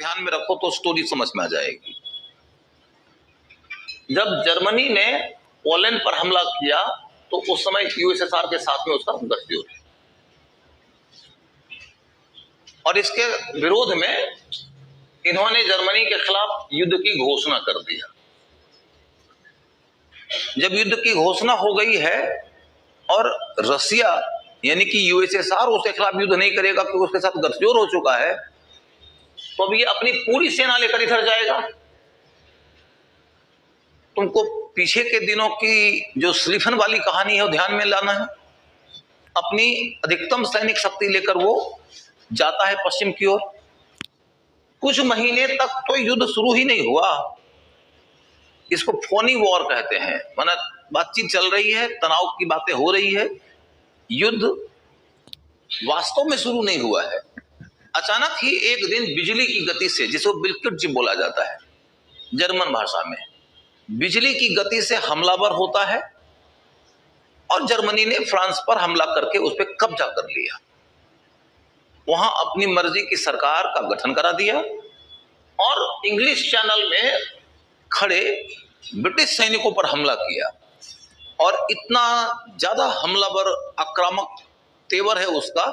ध्यान में रखो तो स्टोरी समझ में आ जाएगी। जब जर्मनी ने पोलैंड पर हमला किया तो उस समय यूएसएसआर के साथ में उसका गठजोड़ है, और इसके विरोध में इन्होंने जर्मनी के खिलाफ युद्ध की घोषणा कर दिया। जब युद्ध की घोषणा हो गई है और रसिया यानी कि यूएसएसआर उसके खिलाफ युद्ध नहीं करेगा क्योंकि उसके साथ गठजोड़ हो चुका है, तो अब ये अपनी पूरी सेना लेकर इधर जाएगा। तुमको पीछे के दिनों की जो स्लीफन वाली कहानी है वो ध्यान में लाना है। अपनी अधिकतम सैनिक शक्ति लेकर वो जाता है पश्चिम की ओर। कुछ महीने तक तो युद्ध शुरू ही नहीं हुआ। इसको फोनी वॉर कहते हैं, माना बातचीत चल रही है, तनाव की बातें हो रही है, युद्ध वास्तव में शुरू नहीं हुआ है। अचानक ही एक दिन बिजली की गति से, जिसको बिल्कुट बोला जाता है जर्मन भाषा में, बिजली की गति से हमलावर होता है और जर्मनी ने फ्रांस पर हमला करके उस पर कब्जा कर लिया। वहां अपनी मर्जी की सरकार का गठन करा दिया और इंग्लिश चैनल में खड़े ब्रिटिश सैनिकों पर हमला किया। और इतना ज्यादा हमलावर आक्रामक तेवर है उसका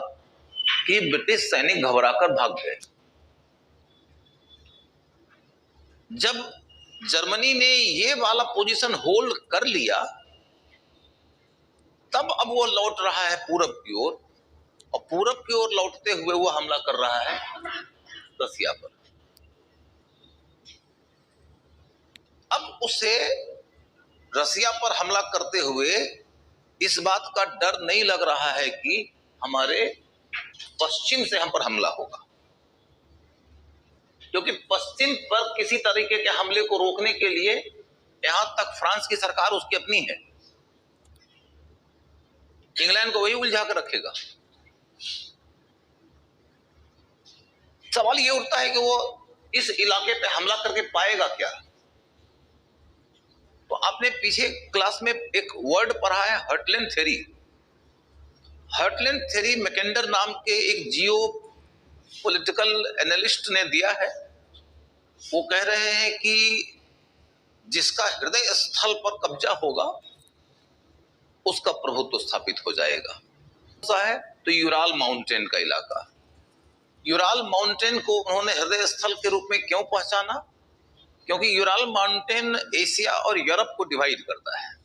कि ब्रिटिश सैनिक घबराकर भाग गए। जब जर्मनी ने ये वाला पोजीशन होल्ड कर लिया, तब अब वो लौट रहा है पूरब की ओर, और पूरब की ओर लौटते हुए वो हमला कर रहा है रसिया पर। अब उसे रसिया पर हमला करते हुए इस बात का डर नहीं लग रहा है कि हमारे पश्चिम से हम पर हमला होगा, क्योंकि पश्चिम पर किसी तरीके के हमले को रोकने के लिए यहां तक फ्रांस की सरकार उसकी अपनी है, इंग्लैंड को वही उलझा कर रखेगा। सवाल ये उठता है कि वो इस इलाके पे हमला करके पाएगा क्या। तो आपने पीछे क्लास में एक वर्ड पढ़ा है, हर्टलैंड थ्योरी। हर्टलैंड थ्योरी मैकेंडर नाम के एक जियो पॉलिटिकल एनालिस्ट ने दिया है। वो कह रहे हैं कि जिसका हृदय स्थल पर कब्जा होगा उसका प्रभुत्व स्थापित हो जाएगा। ऐसा है तो यूराल माउंटेन का इलाका, यूराल माउंटेन को उन्होंने हृदय स्थल के रूप में क्यों पहचाना? क्योंकि यूराल माउंटेन एशिया और यूरोप को डिवाइड करता है।